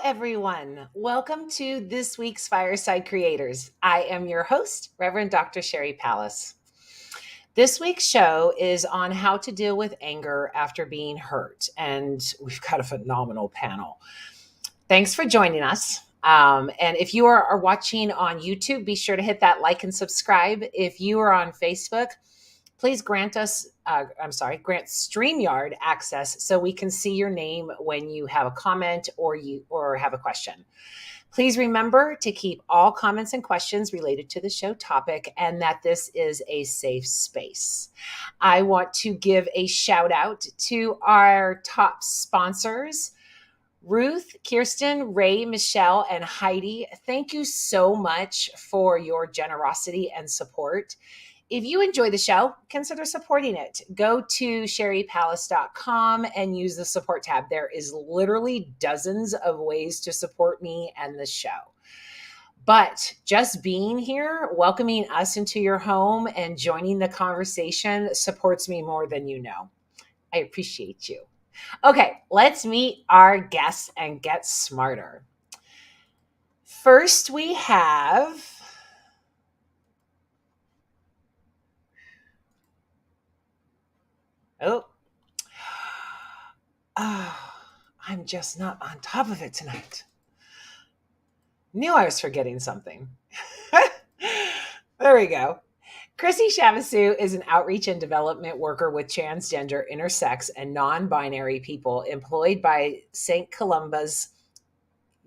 everyone. Welcome to this week's Fireside Creators. I am your host, Reverend Dr. Sherry Pallas. This week's show is on how to deal with anger after being hurt, and we've got a phenomenal panel. Thanks for joining us. And if you are watching on YouTube, be sure to hit that like and subscribe. If you are on Facebook, please grant StreamYard access so we can see your name when you have a comment or have a question. Please remember to keep all comments and questions related to the show topic and that this is a safe space. I want to give a shout out to our top sponsors, Ruth, Kirsten, Ray, Michelle, and Heidi. Thank you so much for your generosity and support. If you enjoy the show, consider supporting it. Go to sherrypallas.com and use the support tab. There is literally dozens of ways to support me and the show. But just being here, welcoming us into your home and joining the conversation supports me more than you know. I appreciate you. Okay, let's meet our guests and get smarter. First, we have... Oh, I'm just not on top of it tonight. Knew I was forgetting something. There we go. Chrissy Shavasu is an outreach and development worker with transgender, intersex, and non-binary people employed by St. Columba's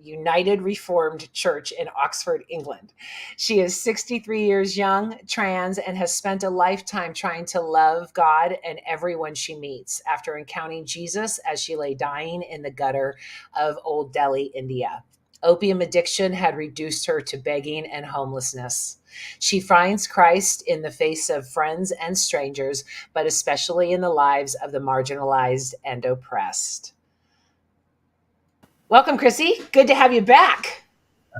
United Reformed Church in Oxford, England. She is 63 years young, trans, and has spent a lifetime trying to love God and everyone she meets after encountering Jesus as she lay dying in the gutter of Old Delhi, India. Opium addiction had reduced her to begging and homelessness. She finds Christ in the face of friends and strangers, but especially in the lives of the marginalized and oppressed. Welcome, Chrissy. Good to have you back.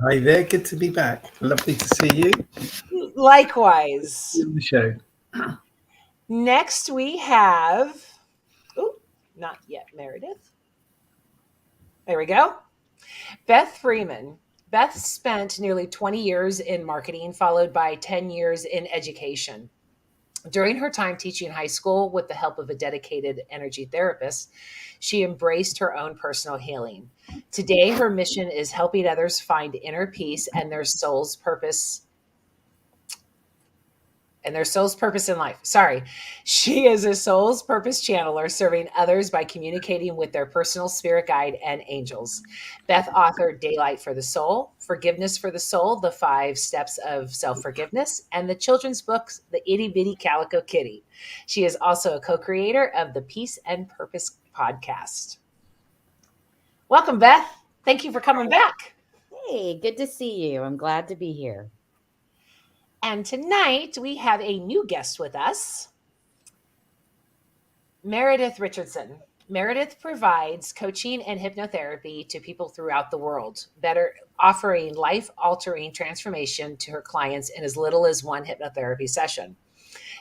Hi there. Good to be back. Lovely to see you. Likewise. In the show. Next, we have, not yet Meredith. There we go. Beth Freeman. Beth spent nearly 20 years in marketing, followed by 10 years in education. During her time teaching high school with the help of a dedicated energy therapist, she embraced her own personal healing. Today, her mission is helping others find inner peace and their soul's purpose in life. She is a soul's purpose channeler serving others by communicating with their personal spirit guide and angels. Beth authored Daylight for the Soul, Forgiveness for the Soul, The 5 Steps of Self-Forgiveness, and the children's books, The Itty Bitty Calico Kitty. She is also a co-creator of the Peace and Purpose podcast. Welcome, Beth. Thank you for coming back. Hey, good to see you. I'm glad to be here. And tonight we have a new guest with us, Meredith Richardson. Meredith provides coaching and hypnotherapy to people throughout the world, offering life-altering transformation to her clients in as little as one hypnotherapy session.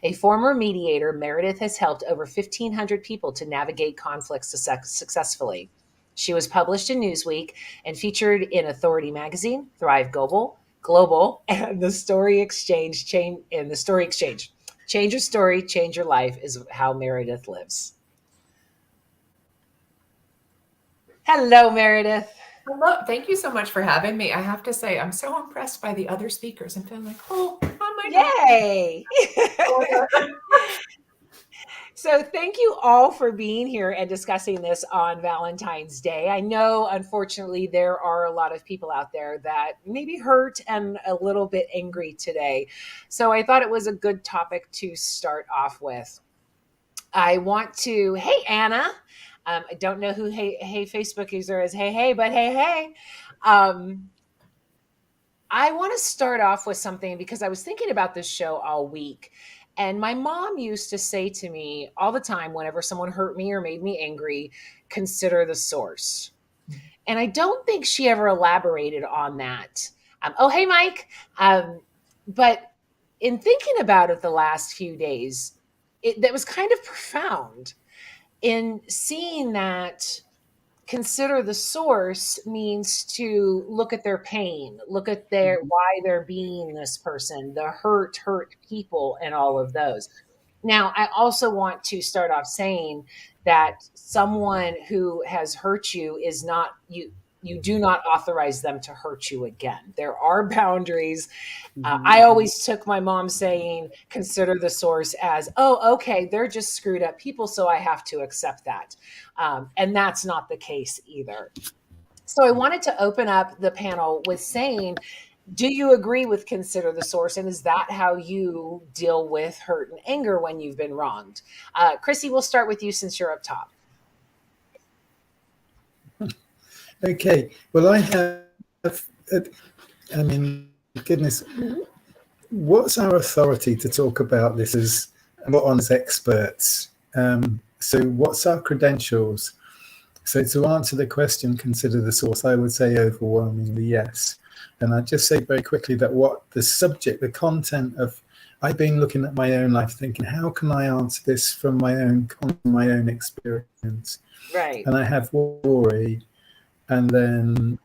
A former mediator, Meredith has helped over 1,500 people to navigate conflicts successfully. She was published in Newsweek and featured in Authority Magazine, Thrive Global, and the Story Exchange. Change your story, change your life is how Meredith lives. Hello, Meredith. Hello. Thank you so much for having me. I have to say, I'm so impressed by the other speakers. I'm feeling like, oh my God. Yay! So thank you all for being here and discussing this on Valentine's Day. I know, unfortunately, there are a lot of people out there that may be hurt and a little bit angry today. So I thought it was a good topic to start off with. I want to, hey, Anna. I don't know who hey Facebook user is. Hey, but hey. I want to start off with something because I was thinking about this show all week. And my mom used to say to me all the time, whenever someone hurt me or made me angry, consider the source. And I don't think she ever elaborated on that. Hey, Mike. But in thinking about it the last few days, that was kind of profound in seeing that consider the source means to look at their pain, look at their why they're being this person, the hurt people, and all of those. Now, I also want to start off saying that someone who has hurt you is not you. You do not authorize them to hurt you again. There are boundaries. I always took my mom saying, consider the source as, oh, okay, they're just screwed up people, so I have to accept that. And that's not the case either. So I wanted to open up the panel with saying, do you agree with consider the source? And is that how you deal with hurt and anger when you've been wronged? Chrissy, we'll start with you since you're up top. Okay. Well, I have, I mean, goodness, what's our authority to talk about this as what on as experts? So what's our credentials? So to answer the question, consider the source, I would say overwhelmingly yes. And I'd just say very quickly that what the subject, the content of, I've been looking at my own life thinking, how can I answer this from my own experience? Right. And I have story and then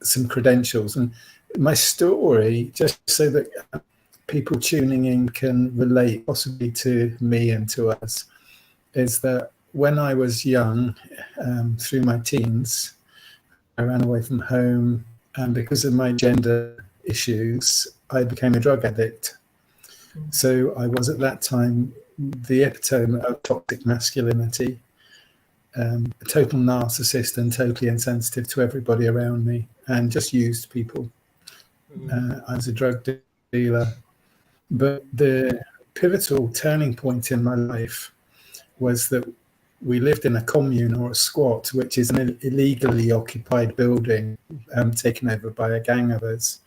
some credentials. And my story, just so that people tuning in can relate possibly to me and to us, is that when I was young, through my teens, I ran away from home, and because of my gender issues, I became a drug addict. So I was at that time the epitome of toxic masculinity, a total narcissist and totally insensitive to everybody around me, and just used people. I was a drug dealer. But the pivotal turning point in my life was that we lived in a commune or a squat, which is an illegally occupied building taken over by a gang of us.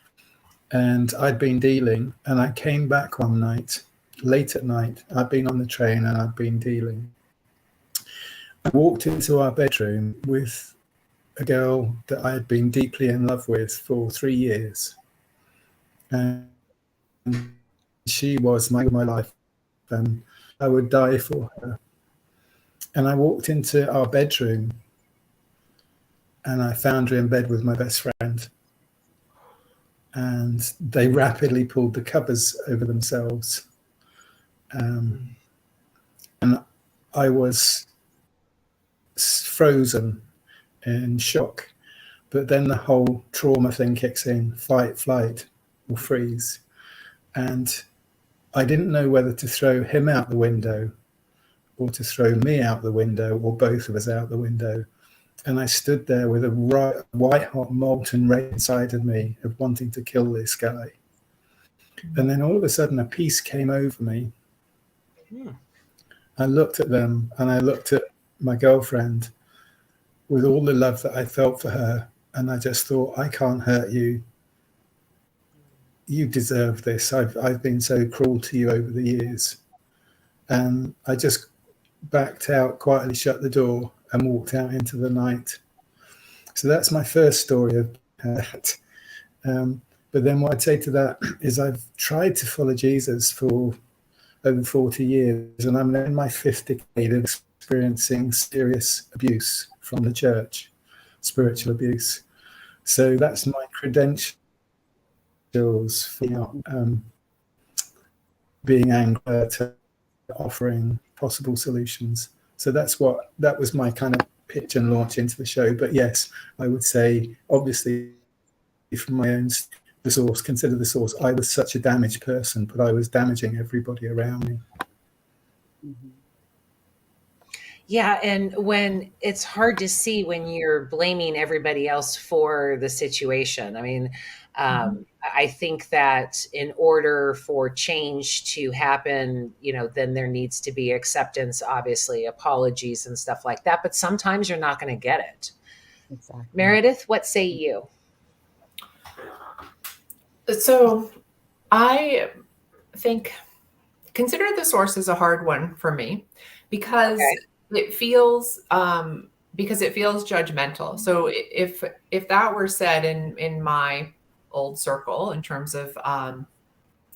And I'd been dealing, and I came back one night, late at night. I'd been on the train and I'd been dealing. I walked into our bedroom with a girl that I had been deeply in love with for 3 years. And she was my life, and I would die for her. And I walked into our bedroom and I found her in bed with my best friend. And they rapidly pulled the covers over themselves. And I was frozen in shock. But then the whole trauma thing kicks in, fight, flight, or freeze. And I didn't know whether to throw him out the window or to throw me out the window, or both of us out the window. And I stood there with a white-hot molten rage inside of me of wanting to kill this guy. And then all of a sudden, a peace came over me. I looked at them, and I looked at my girlfriend with all the love that I felt for her. And I just thought, I can't hurt you. You deserve this. I've been so cruel to you over the years. And I just backed out, quietly shut the door, and walked out into the night. So that's my first story of that. But then what I'd say to that is I've tried to follow Jesus for over 40 years, and I'm in my fifth decade of experiencing serious abuse from the church, spiritual abuse. So that's my credentials for being angry, to offering possible solutions. So that was my kind of pitch and launch into the show. But yes, I would say, obviously, from my own the source, consider the source. I was such a damaged person, but I was damaging everybody around me. Yeah, and when it's hard to see when you're blaming everybody else for the situation. I mean, I think that in order for change to happen, then there needs to be acceptance, obviously, apologies and stuff like that. But sometimes you're not going to get it. Exactly. Meredith, what say you? So I think consider the source is a hard one for me because it feels judgmental. So if that were said in my old circle in terms of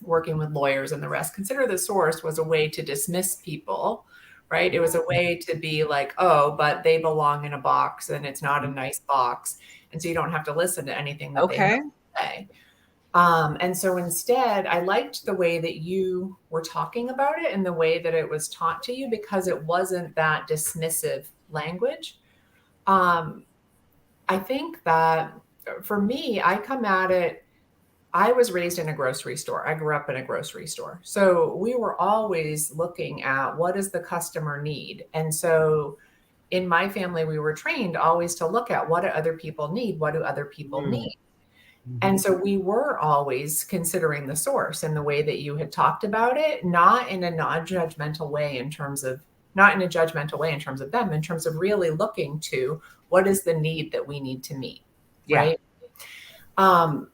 working with lawyers and the rest, consider the source was a way to dismiss people right? It was a way to be like, oh, but they belong in a box and it's not a nice box. And so you don't have to listen to anything that they have Okay. to say. And so instead, I liked the way that you were talking about it and the way that it was taught to you, because it wasn't that dismissive language. I think that for me, I come at it, I was raised in a grocery store. I grew up in a grocery store. So we were always looking at what does the customer need? And so in my family, we were trained always to look at what do other people need? What do other people need? And so we were always considering the source in the way that you had talked about it, not in a non-judgmental way in terms of, not in a judgmental way in terms of them, in terms of really looking to what is the need that we need to meet, Yeah. right?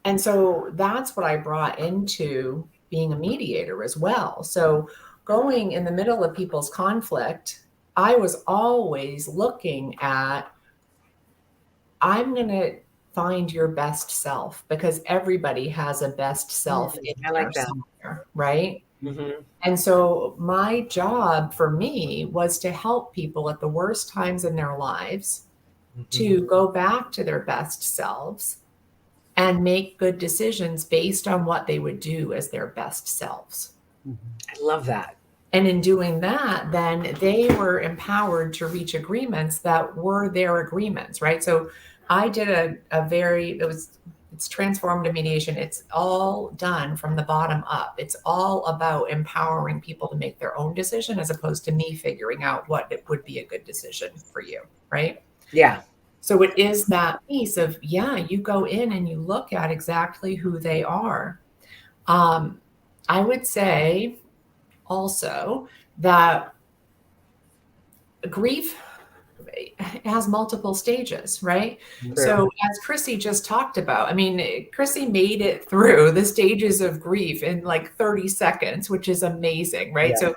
And so that's what I brought into being a mediator as well. So going in the middle of people's conflict, I was always looking at, I'm going to find your best self, because everybody has a best self in I like there that. somewhere, right? Mm-hmm. And so my job for me was to help people at the worst times in their lives to go back to their best selves and make good decisions based on what they would do as their best selves. I love that. And in doing that, then they were empowered to reach agreements that were their agreements, right? So I did it's transformative mediation. It's all done from the bottom up. It's all about empowering people to make their own decision as opposed to me figuring out what it would be a good decision for you, right? Yeah. So it is that piece of, yeah, you go in and you look at exactly who they are. I would say also that grief has multiple stages, right? True. So as Chrissy just talked about, I mean, Chrissy made it through the stages of grief in like 30 seconds, which is amazing, right? Yeah. So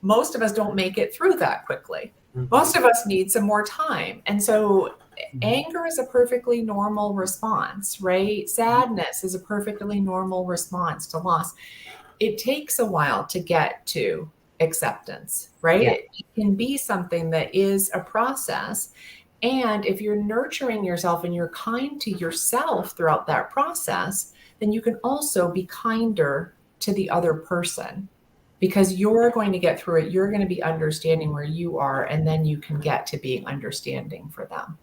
most of us don't make it through that quickly. Most of us need some more time. And so anger is a perfectly normal response, right? Sadness is a perfectly normal response to loss. It takes a while to get to acceptance, right? Yeah. It can be something that is a process. And if you're nurturing yourself and you're kind to yourself throughout that process, then you can also be kinder to the other person, because you're going to get through it. You're going to be understanding where you are, and then you can get to being understanding for them.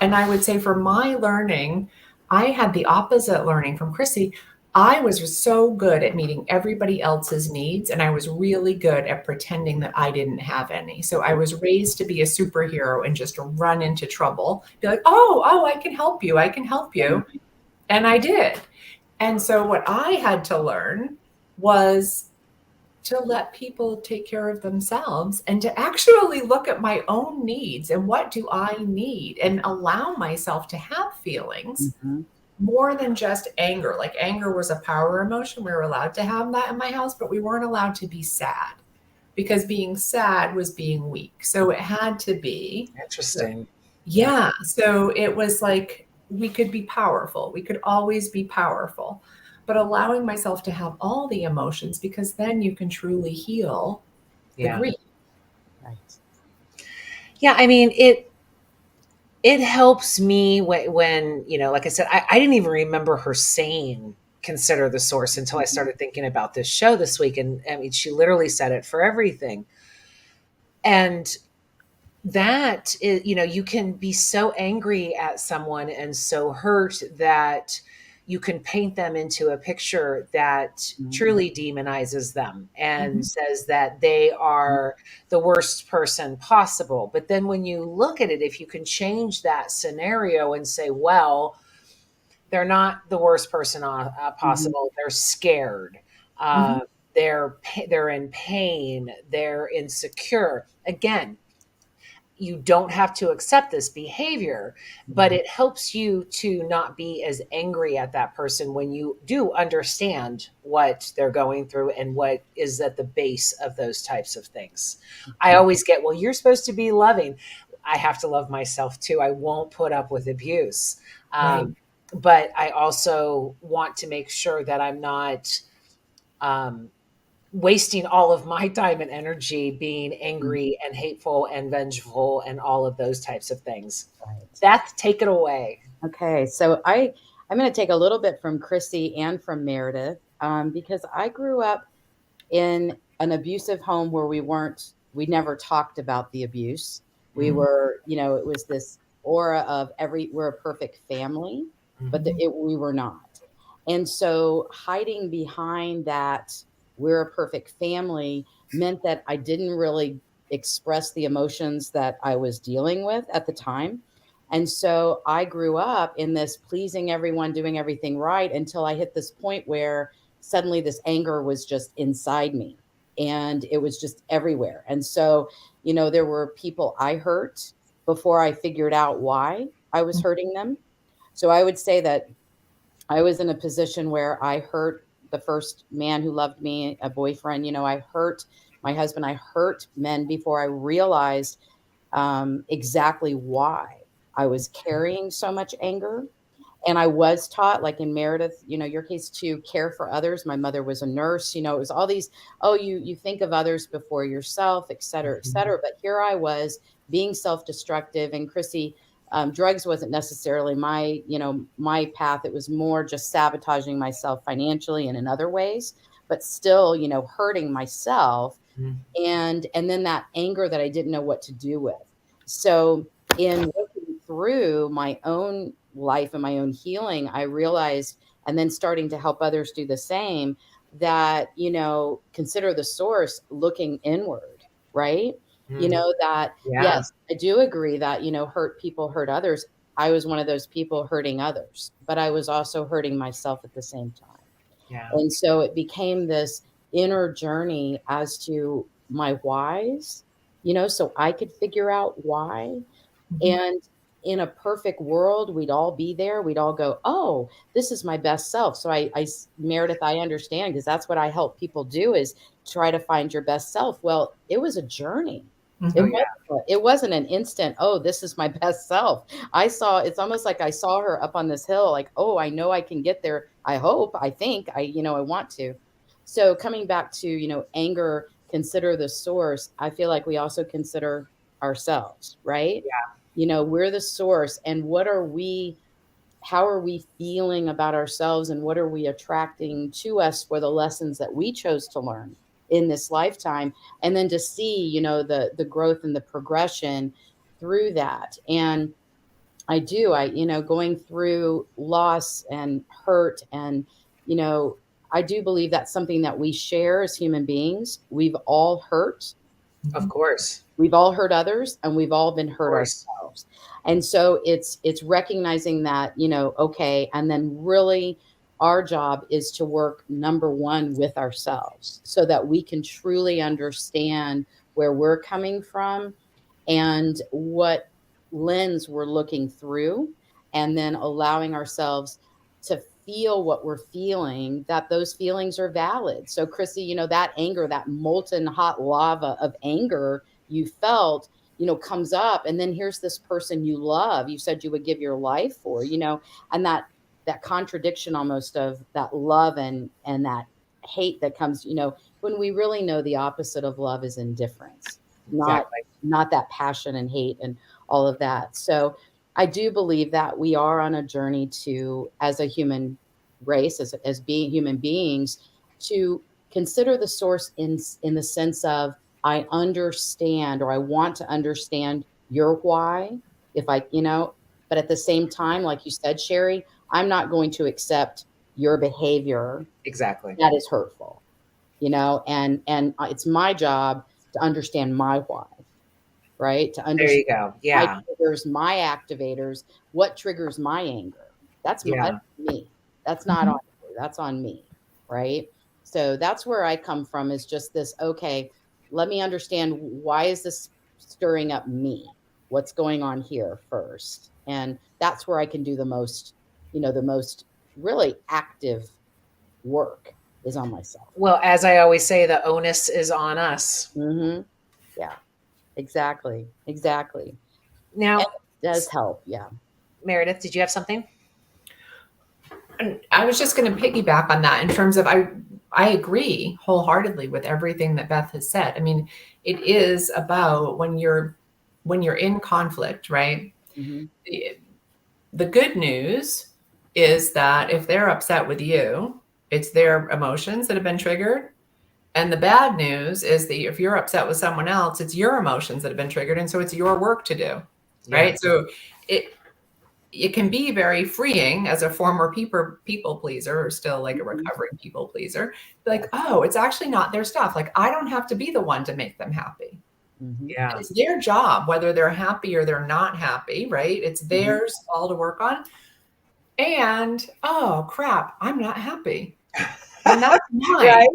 And I would say for my learning, I had the opposite learning from Chrissy. I was so good at meeting everybody else's needs, and I was really good at pretending that I didn't have any. So I was raised to be a superhero and just run into trouble, be like, oh, I can help you. I can help you. And I did. And so what I had to learn was to let people take care of themselves and to actually look at my own needs and what do I need, and allow myself to have feelings more than just anger. Like anger was a power emotion. We were allowed to have that in my house, but we weren't allowed to be sad, because being sad was being weak. So it had to be Interesting. Yeah. So it was like we could be powerful. We could always be powerful, but allowing myself to have all the emotions, because then you can truly heal the Yeah. grief. Right. Yeah. I mean, it helps me when like I said, I didn't even remember her saying consider the source until I started thinking about this show this week. And I mean, she literally said it for everything. And that is, you can be so angry at someone and so hurt that you can paint them into a picture that truly demonizes them and says that they are the worst person possible. But then when you look at it, if you can change that scenario and say, well, they're not the worst person possible. They're scared. They're in pain. They're insecure. Again, you don't have to accept this behavior, but it helps you to not be as angry at that person when you do understand what they're going through and what is at the base of those types of things. I always get, well, you're supposed to be loving. I have to love myself too. I won't put up with abuse. Right. But I also want to make sure that I'm not wasting all of my time and energy being angry and hateful and vengeful and all of those types of things. Right. Beth, take it away. Okay, so I'm going to take a little bit from Chrissy and from Meredith, because I grew up in an abusive home where we never talked about the abuse. We were, it was this aura of we're a perfect family, but we were not. And so hiding behind that we're a perfect family meant that I didn't really express the emotions that I was dealing with at the time. And so I grew up in this pleasing everyone, doing everything right until I hit this point where suddenly this anger was just inside me and it was just everywhere. And so, there were people I hurt before I figured out why I was hurting them. So I would say that I was in a position where I hurt the first man who loved me, a boyfriend. I hurt my husband. I hurt men before I realized exactly why I was carrying so much anger. And I was taught, like in Meredith, your case, to care for others. My mother was a nurse. It was all these, oh, you think of others before yourself, et cetera, et cetera. But here I was being self-destructive. And Chrissy, drugs wasn't necessarily my path. It was more just sabotaging myself financially and in other ways, but still, hurting myself. And then that anger that I didn't know what to do with. So in working through my own life and my own healing, I realized, and then starting to help others do the same, that, consider the source, looking inward, right? That, yes, I do agree that, hurt people hurt others. I was one of those people hurting others, but I was also hurting myself at the same time. Yeah. And so it became this inner journey as to my whys, so I could figure out why. And in a perfect world, we'd all be there. We'd all go, oh, this is my best self. So Meredith, I understand, because that's what I help people do, is try to find your best self. Well, it was a journey. It wasn't an instant, oh, this is my best self. It's almost like I saw her up on this hill, like, oh, I know I can get there. I hope, I think, I want to. So coming back to, anger, consider the source. I feel like we also consider ourselves, right? Yeah. We're the source, and how are we feeling about ourselves, and what are we attracting to us for the lessons that we chose to learn in this lifetime, and then to see, the growth and the progression through that. And I going through loss and hurt, and, I do believe that's something that we share as human beings. We've all hurt. Of course. We've all hurt others, and we've all been hurt ourselves. And so it's recognizing that, okay, and then really our job is to work, number one, with ourselves, so that we can truly understand where we're coming from and what lens we're looking through, and then allowing ourselves to feel what we're feeling, that those feelings are valid. So Chrissy, that anger, that molten hot lava of anger you felt, comes up, and then here's this person you love, you said you would give your life for, and that contradiction almost of that love and that hate that comes, when we really know the opposite of love is indifference, not that passion and hate and all of that. So I do believe that we are on a journey to, as a human race, as being human beings, to consider the source in the sense of, I understand, or I want to understand your why, but at the same time, like you said, Sherry, I'm not going to accept your behavior that is hurtful, and it's my job to understand my why, right? To understand there you go. Yeah. my triggers, my activators, what triggers my anger. That's me. That's not on you. That's on me, right? So that's where I come from, is just this, okay, let me understand, why is this stirring up me? What's going on here first? And that's where I can do the most really active work, is on myself. Well, as I always say, the onus is on us. Mm-hmm. Yeah, exactly. Now, and it does help. Yeah. Meredith, did you have something? And I was just going to piggyback on that in terms of, I I agree wholeheartedly with everything that Beth has said. I mean, it is about when you're in conflict, right? Mm-hmm. The good news is that if they're upset with you, it's their emotions that have been triggered. And the bad news is that if you're upset with someone else, it's your emotions that have been triggered. And so it's your work to do. Right. Yes. So it can be very freeing as a former people pleaser, or still like a recovering people pleaser. Like, oh, it's actually not their stuff. Like, I don't have to be the one to make them happy. Mm-hmm. Yeah. It's their job, whether they're happy or they're not happy, right? It's theirs all to work on. And, oh crap, I'm not happy. And that's mine, Right?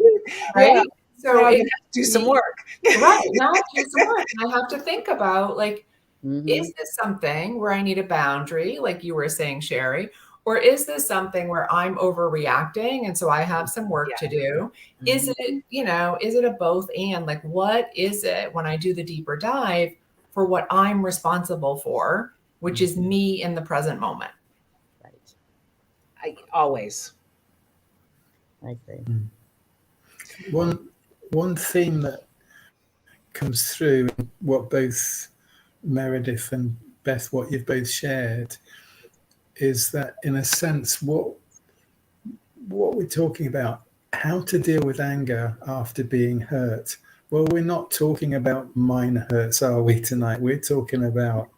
right? Yeah. So Now I it have to do some work. right. Now I have to do some work. And I have to think about, like, Mm-hmm. is this something where I need a boundary, like you were saying, Sherry? Or is this something where I'm overreacting and so I have some work to do? Is it, is it a both and? Like, what is it when I do the deeper dive for what I'm responsible for, which is me in the present moment? Right. Always. I agree. One theme that comes through in what both Meredith and Beth, what you've both shared, is that in a sense what we're talking about, how to deal with anger after being hurt. Well, we're not talking about minor hurts, are we, tonight? We're talking about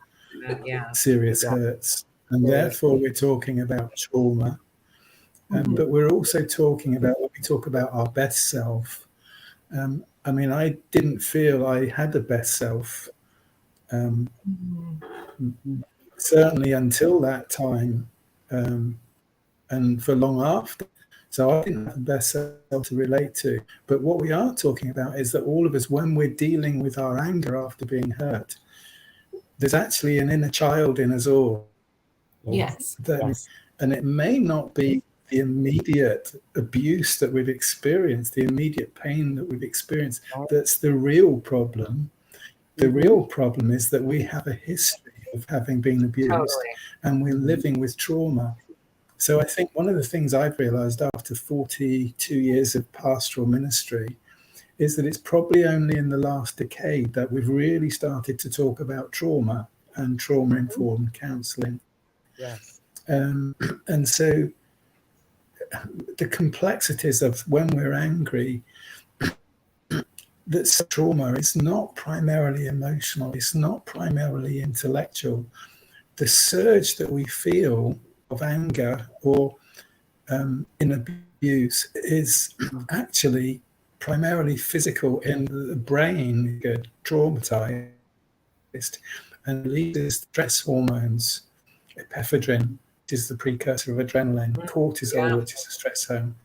serious hurts. And therefore we're talking about trauma. But we're also talking about, when we talk about our best self, I mean, I didn't feel I had a best self, certainly until that time, and for long after. So I didn't have the best self to relate to. But what we are talking about is that all of us, when we're dealing with our anger after being hurt, there's actually an inner child in us all. Yes. And it may not be the immediate abuse that we've experienced, the immediate pain that we've experienced, that's the real problem. The real problem is that we have a history of having been abused, and we're living with trauma. So I think one of the things I've realized after 42 years of pastoral ministry is that it's probably only in the last decade that we've really started to talk about trauma and trauma-informed counseling. Yes. And so the complexities of when we're angry, that trauma is not primarily emotional, it's not primarily intellectual. The surge that we feel of anger or in abuse is actually primarily physical, in the brain get traumatized and releases stress hormones, epiphedrine, which is the precursor of adrenaline, cortisol, which is a stress hormone,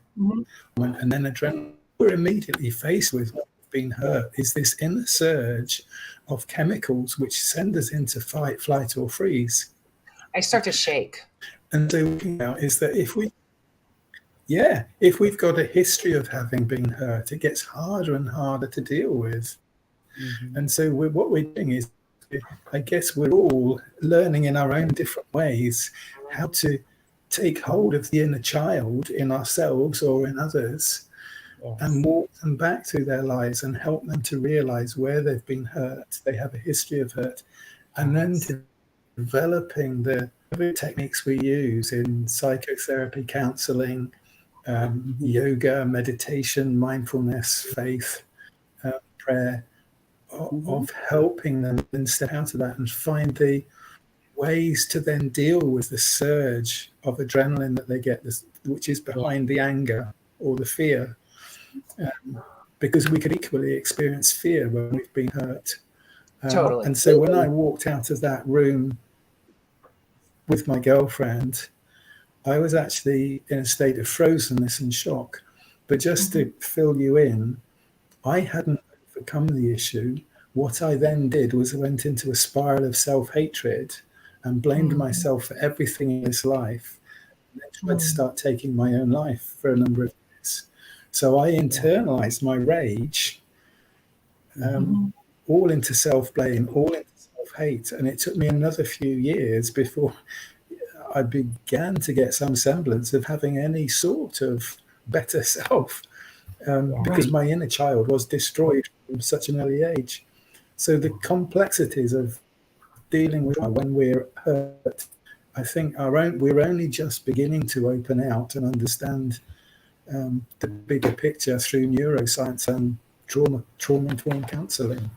and then adrenaline. We're immediately faced with what we've been hurt is this inner surge of chemicals which send us into fight, flight, or freeze. I start to shake. And so is that if we've got a history of having been hurt, it gets harder and harder to deal with. And so what we're doing is, I guess we're all learning in our own different ways how to take hold of the inner child in ourselves or in others and walk them back through their lives and help them to realize where they've been hurt. They have a history of hurt. And then developing the techniques we use in psychotherapy, counseling, yoga, meditation, mindfulness, faith, prayer, of helping them then step out of that and find the ways to then deal with the surge of adrenaline that they get, which is behind the anger or the fear. Because we could equally experience fear when we've been hurt. Totally. And so when I walked out of that room with my girlfriend, I was actually in a state of frozenness and shock. But just to fill you in, I hadn't overcome the issue. What I then did was I went into a spiral of self-hatred and blamed myself for everything in this life. And then tried to start taking my own life for a number of years. So I internalized my rage, all into self-blame, all into self-hate. And it took me another few years before I began to get some semblance of having any sort of better self. because my inner child was destroyed from such an early age. So the complexities of dealing with when we're hurt, I think we're only just beginning to open out and understand the bigger picture through neuroscience and trauma-informed counseling.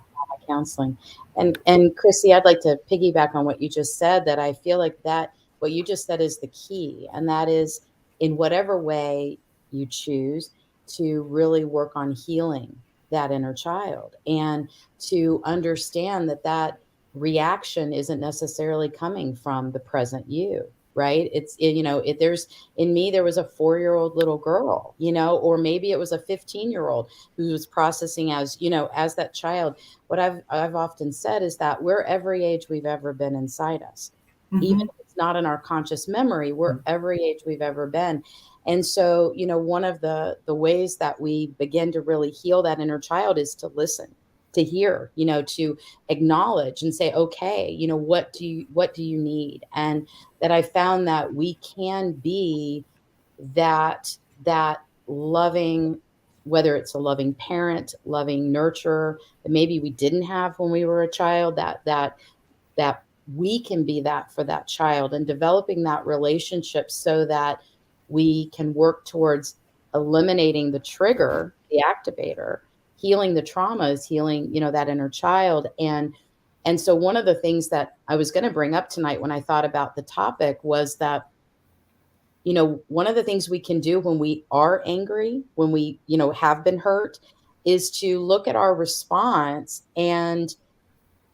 Counseling. And Chrissy, I'd like to piggyback on what you just said, that I feel like that what you just said is the key, and that is, in whatever way you choose, to really work on healing that inner child, and to understand that that reaction isn't necessarily coming from the present you, right? It's, there's, in me, there was a 4-year-old little girl, or maybe it was a 15-year-old who was processing as, as that child. What I've often said is that we're every age we've ever been inside us. Even if it's not in our conscious memory, we're every age we've ever been. And so, one of the ways that we begin to really heal that inner child is to listen, to hear, to acknowledge and say, okay, what do you need? And that I found that we can be that loving, whether it's a loving parent, loving nurturer that maybe we didn't have when we were a child, that we can be that for that child, and developing that relationship so that we can work towards eliminating the trigger, the activator. Healing the trauma is healing, that inner child. And so one of the things that I was going to bring up tonight when I thought about the topic was that, one of the things we can do when we are angry, when we, have been hurt, is to look at our response and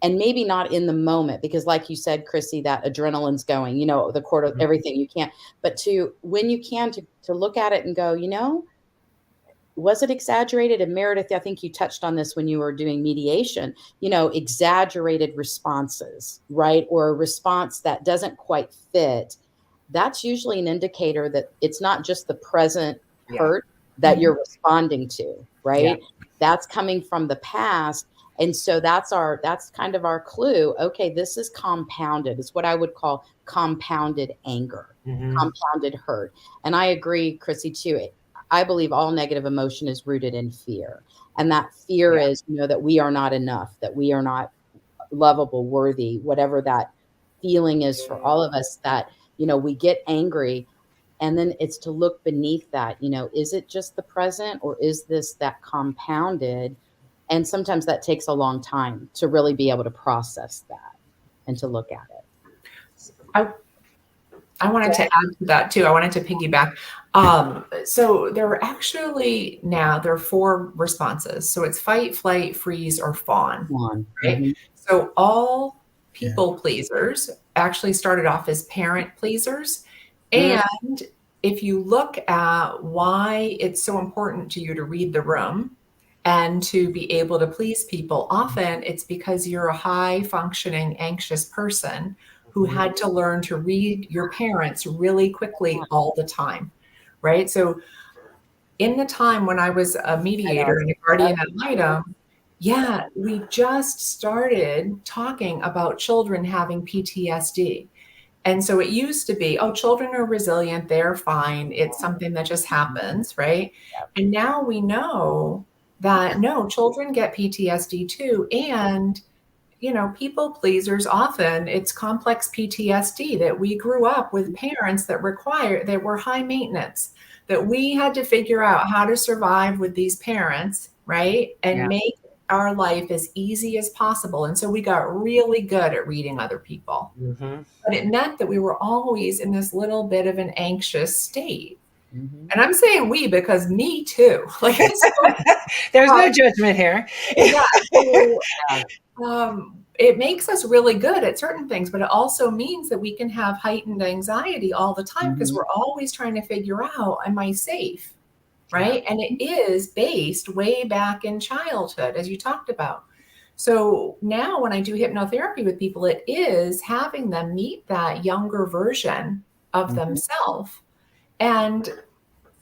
maybe not in the moment, because like you said, Chrissy, that adrenaline's going, the cortisol, everything you can't, but to, when you can, to look at it and go, was it exaggerated? And Meredith, I think you touched on this when you were doing mediation, exaggerated responses, right? Or a response that doesn't quite fit. That's usually an indicator that it's not just the present hurt that you're responding to, right? Yeah. That's coming from the past. And so that's kind of our clue. Okay, this is compounded. It's what I would call compounded anger, compounded hurt. And I agree, Chrissy, too. I believe all negative emotion is rooted in fear. And that fear is, that we are not enough, that we are not lovable, worthy, whatever that feeling is for all of us, that, we get angry. And then it's to look beneath that, is it just the present, or is this that compounded? And sometimes that takes a long time to really be able to process that and to look at it. I wanted to add to that too. I wanted to piggyback. So there are 4 responses. So it's fight, flight, freeze, or fawn. Right? So all people pleasers actually started off as parent pleasers. And if you look at why it's so important to you to read the room and to be able to please people, often it's because you're a high functioning, anxious person who had to learn to read your parents really quickly all the time, right? So in the time when I was a mediator and a guardian ad litem, we just started talking about children having PTSD. And so it used to be, children are resilient, they're fine, it's something that just happens, right? And now we know that no, children get PTSD too. And people pleasers, often it's complex PTSD, that we grew up with parents that were high maintenance, that we had to figure out how to survive with these parents, right? And make our life as easy as possible. And so we got really good at reading other people. But it meant that we were always in this little bit of an anxious state. And I'm saying we, because me too. Like, there's no judgment here. It makes us really good at certain things, but it also means that we can have heightened anxiety all the time, because we're always trying to figure out, am I safe? Right? And it is based way back in childhood, as you talked about. So now when I do hypnotherapy with people, it is having them meet that younger version of themselves. And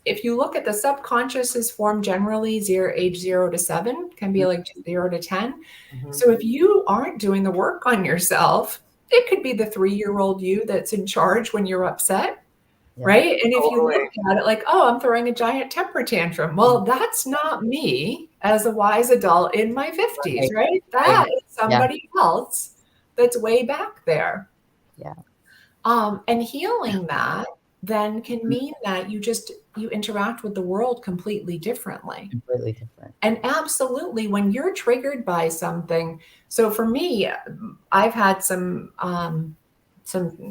if you look at the subconscious, is formed generally age 0 to 7, can be like 0 to 10. So if you aren't doing the work on yourself, it could be the 3-year-old you that's in charge when you're upset. right? And if you Totally. look at it like, oh, I'm throwing a giant temper tantrum. Well, that's not me as a wise adult in my 50s, right? That is somebody else that's way back there. Yeah. And healing that then can mean that you interact with the world completely differently. Completely different. And absolutely, when you're triggered by something, so for me, I've had some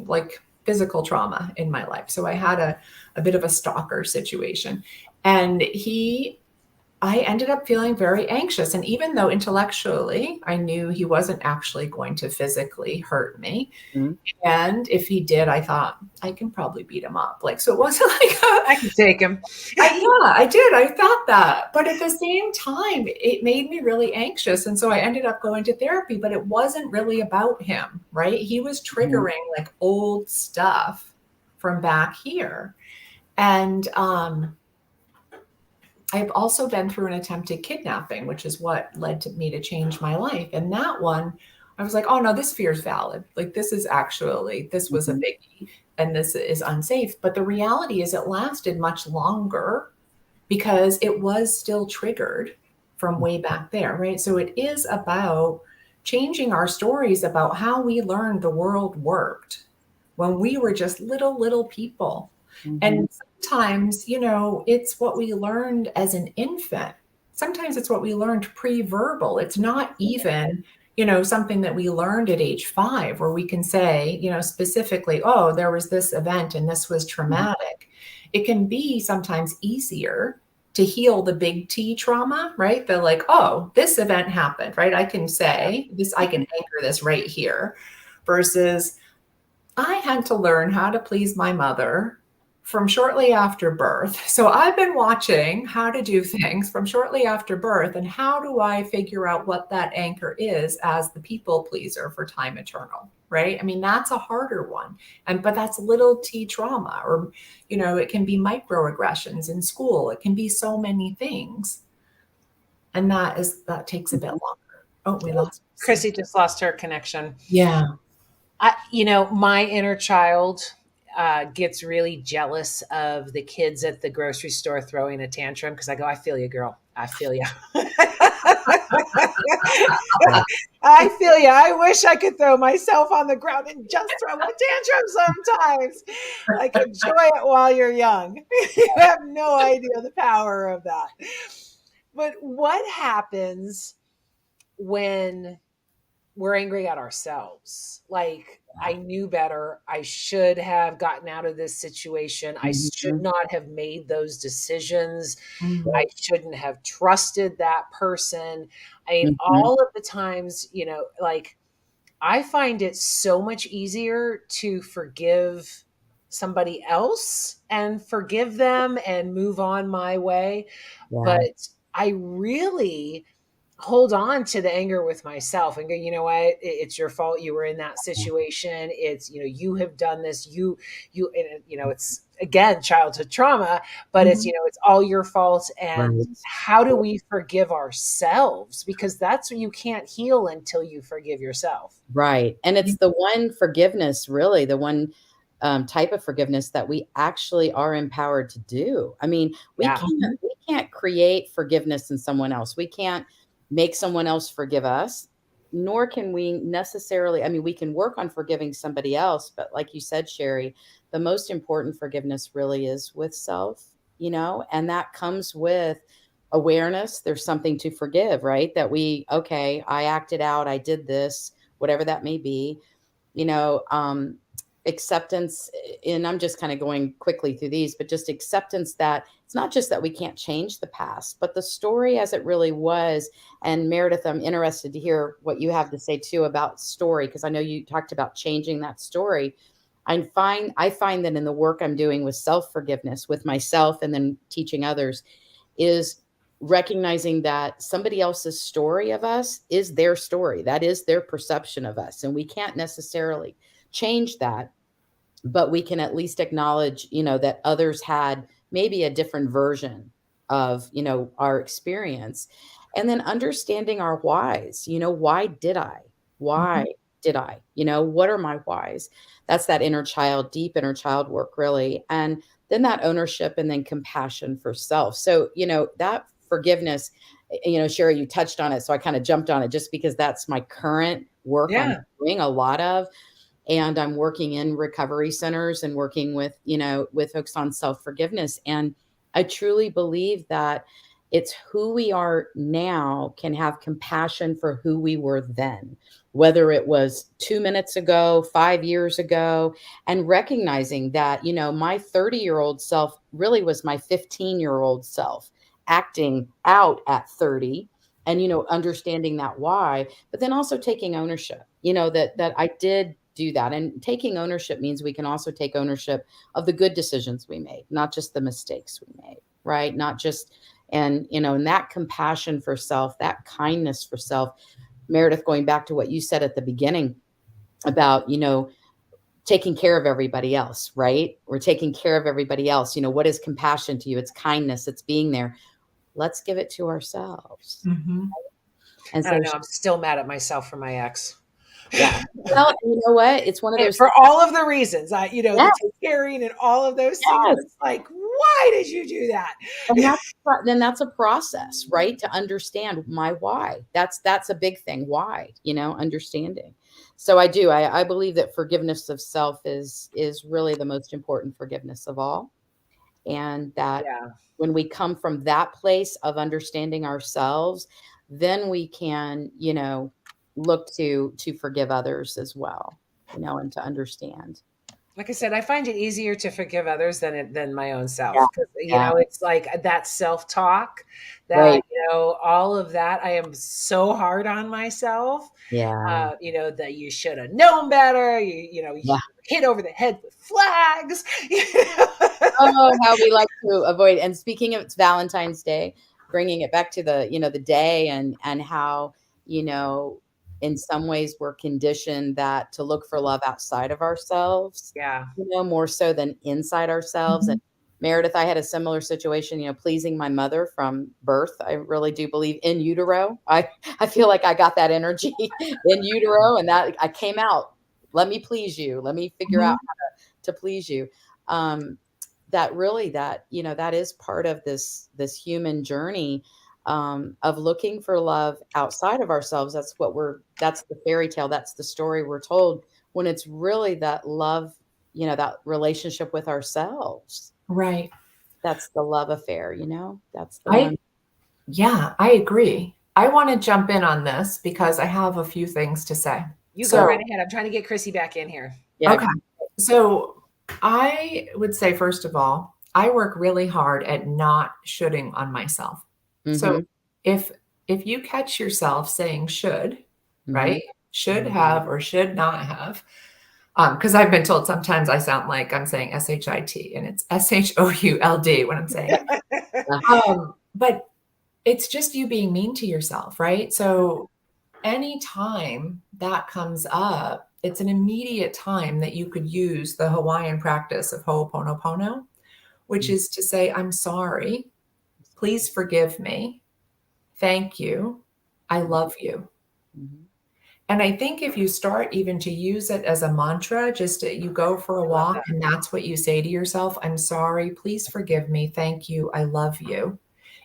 like physical trauma in my life. So I had a bit of a stalker situation, and I ended up feeling very anxious. And even though intellectually I knew he wasn't actually going to physically hurt me, and if he did, I thought I can probably beat him up. Like, so it wasn't like I can take him. I did. I thought that. But at the same time, it made me really anxious. And so I ended up going to therapy, but it wasn't really about him, right? He was triggering like old stuff from back here. And I've also been through an attempted kidnapping, which is what led to me to change my life. And that one, I was like, oh no, this fear is valid. Like this was a biggie and this is unsafe. But the reality is it lasted much longer because it was still triggered from way back there, right? So it is about changing our stories about how we learned the world worked when we were just little people. And sometimes, it's what we learned as an infant. Sometimes it's what we learned pre-verbal. It's not even, something that we learned at age 5 where we can say, specifically, oh, there was this event and this was traumatic. It can be sometimes easier to heal the big T trauma, right? The like, oh, this event happened, right? I can say this, I can anchor this right here versus I had to learn how to please my mother from shortly after birth. So I've been watching how to do things from shortly after birth. And how do I figure out what that anchor is as the people pleaser for time eternal, right? I mean, that's a harder one. But that's little T trauma, or, it can be microaggressions in school. It can be so many things. And that takes a bit longer. Oh, we lost Chrissy just lost her connection. Yeah. My inner child gets really jealous of the kids at the grocery store throwing a tantrum because I go, I feel you, girl. I feel you. I feel you. I wish I could throw myself on the ground and just throw a tantrum sometimes. Like, enjoy it while you're young. You have no idea the power of that. But what happens when we're angry at ourselves? Like, I knew better. I should have gotten out of this situation. I should not have made those decisions. I shouldn't have trusted that person. I mean, all of the times, like, I find it so much easier to forgive somebody else and forgive them and move on my way. But I really hold on to the anger with myself and go, you know what, it's your fault. You were in that situation. It's, you have done this, it's again, childhood trauma, but it's, it's all your fault. And how do we forgive ourselves? Because that's what you can't heal until you forgive yourself. Right. And it's the one forgiveness, really, the one type of forgiveness that we actually are empowered to do. I mean, we can't create forgiveness in someone else. We can't make someone else forgive us, nor can we necessarily, I mean, we can work on forgiving somebody else, but like you said, Sherry, the most important forgiveness really is with self, and that comes with awareness. There's something to forgive, right? That I acted out, I did this, whatever that may be, acceptance. And I'm just kind of going quickly through these, but just acceptance that it's not just that we can't change the past, but the story as it really was. And Meredith, I'm interested to hear what you have to say too about story, because I know you talked about changing that story. I find that in the work I'm doing with self-forgiveness with myself and then teaching others is recognizing that somebody else's story of us is their story. That is their perception of us. And we can't necessarily change that, but we can at least acknowledge, that others had maybe a different version of, our experience. And then understanding our whys, why did did I? What are my whys? That's that inner child, deep inner child work, really. And then that ownership and then compassion for self. So, that forgiveness, Sherry, you touched on it. So I kind of jumped on it just because that's my current work I'm Yeah. doing a lot of. And I'm working in recovery centers and working with, with folks on self-forgiveness. And I truly believe that it's who we are now can have compassion for who we were then, whether it was 2 minutes ago, 5 years ago, and recognizing that, my 30-year-old self really was my 15-year-old self acting out at 30 and, understanding that why, but then also taking ownership, that I did do that. And taking ownership means we can also take ownership of the good decisions we made, not just the mistakes we made, right? Not just, and that compassion for self, that kindness for self. Meredith, going back to what you said at the beginning about, taking care of everybody else, right? We're taking care of everybody else. What is compassion to you? It's kindness. It's being there. Let's give it to ourselves. Mm-hmm. And I so, don't know. I'm still mad at myself for my ex. yeah. Well, you know what? It's one of those For all of the reasons, Yes. the caring and all of those things. Yes. It's like, why did you do that? And that's a process, right? To understand my why. That's a big thing. Why, understanding. So I believe that forgiveness of self is really the most important forgiveness of all. And that Yeah. when we come from that place of understanding ourselves, then we can, look to forgive others as well, and to understand. Like I said, I find it easier to forgive others than my own self. Yeah. 'Cause, Yeah. it's like that self-talk that, Right. all of that. I am so hard on myself. Yeah. That you should have known better. You Yeah. hit over the head with flags. Oh, how we like to avoid. And speaking of, it's Valentine's Day, bringing it back to the, the day and how, in some ways we're conditioned that to look for love outside of ourselves, Yeah. more so than inside ourselves. Mm-hmm. And Meredith, I had a similar situation, pleasing my mother from birth. I really do believe in utero. I feel like I got that energy in utero, and that I came out. Let me please you. Let me figure Mm-hmm. out how to please you. That really, that is part of this human journey, of looking for love outside of ourselves. That's the fairy tale. That's the story we're told, when it's really that love, that relationship with ourselves. Right. That's the love affair, that's the one. Yeah, I agree. I want to jump in on this because I have a few things to say. You go right ahead. I'm trying to get Chrissy back in here. Yeah. Okay. So I would say, first of all, I work really hard at not shoulding on myself. So if you catch yourself saying should, right? Should have or should not have. Because I've been told sometimes I sound like I'm saying S-H-I-T and it's S-H-O-U-L-D when I'm saying it. But it's just you being mean to yourself, right? So anytime that comes up, it's an immediate time that you could use the Hawaiian practice of Ho'oponopono, which is to say, I'm sorry, please forgive me, thank you, I love you. And I think if you start even to use it as a mantra, just you go for a walk and that's what you say to yourself, I'm sorry, please forgive me, thank you, I love you.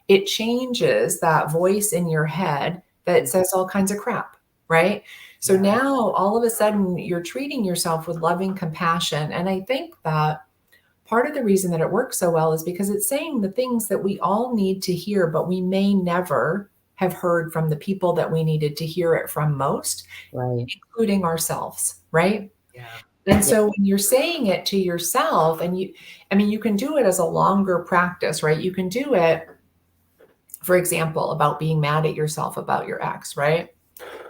It changes that voice in your head that says all kinds of crap, right? So now all of a sudden you're treating yourself with loving compassion. And I think that part of the reason that it works so well is because it's saying the things that we all need to hear, but we may never have heard from the people that we needed to hear it from most, Right. including ourselves, right? Yeah. And so when you're saying it to yourself, and you can do it as a longer practice, right? You can do it, for example, about being mad at yourself about your ex, right?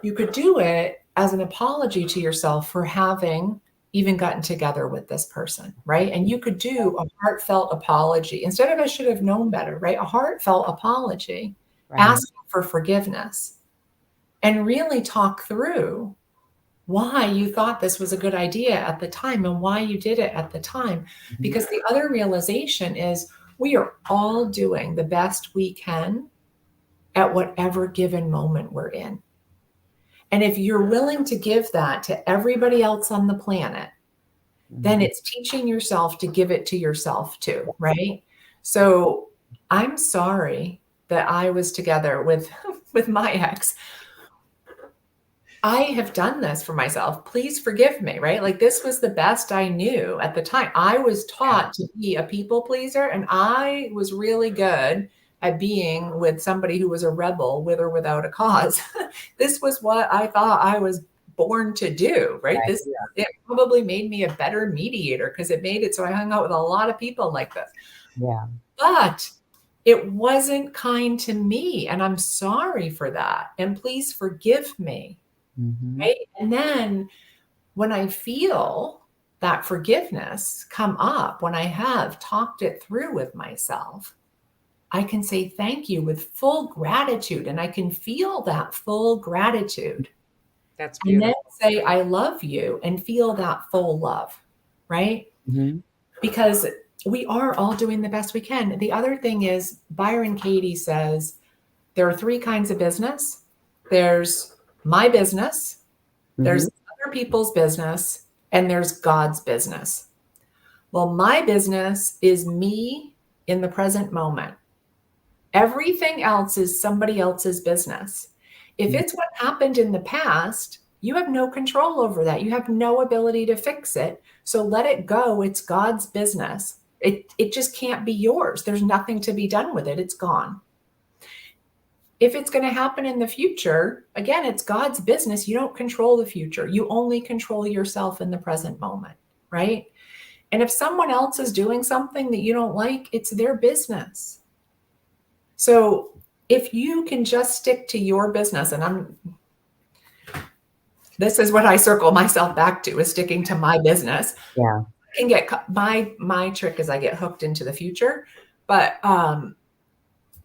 You could do it as an apology to yourself for having even gotten together with this person, right? And you could do a heartfelt apology instead of I should have known better, right? A heartfelt apology, asking for forgiveness, and really talk through why you thought this was a good idea at the time and why you did it at the time. Because the other realization is we are all doing the best we can at whatever given moment we're in. And if you're willing to give that to everybody else on the planet, then it's teaching yourself to give it to yourself too, right? So I'm sorry that I was together with my ex. I have done this for myself. Please forgive me, right? Like, this was the best I knew at the time. I was taught to be a people pleaser, and I was really good at being with somebody who was a rebel with or without a cause. This was what I thought I was born to do, right? It probably made me a better mediator because it made it so I hung out with a lot of people like this. Yeah. But it wasn't kind to me, and I'm sorry for that. And please forgive me. Right? And then when I feel that forgiveness come up, when I have talked it through with myself, I can say thank you with full gratitude, and I can feel that full gratitude. That's beautiful. And then say, I love you, and feel that full love, right? Because we are all doing the best we can. The other thing is, Byron Katie says, there are 3 kinds of business. There's my business, there's other people's business, and there's God's business. Well, my business is me in the present moment. Everything else is somebody else's business. If it's what happened in the past, you have no control over that. You have no ability to fix it. So let it go. It's God's business. It just can't be yours. There's nothing to be done with it. It's gone. If it's going to happen in the future, again, it's God's business. You don't control the future. You only control yourself in the present moment, right? And if someone else is doing something that you don't like, it's their business. So if you can just stick to your business, and this is what I circle myself back to, is sticking to my business. Yeah. I can get my trick is I get hooked into the future, but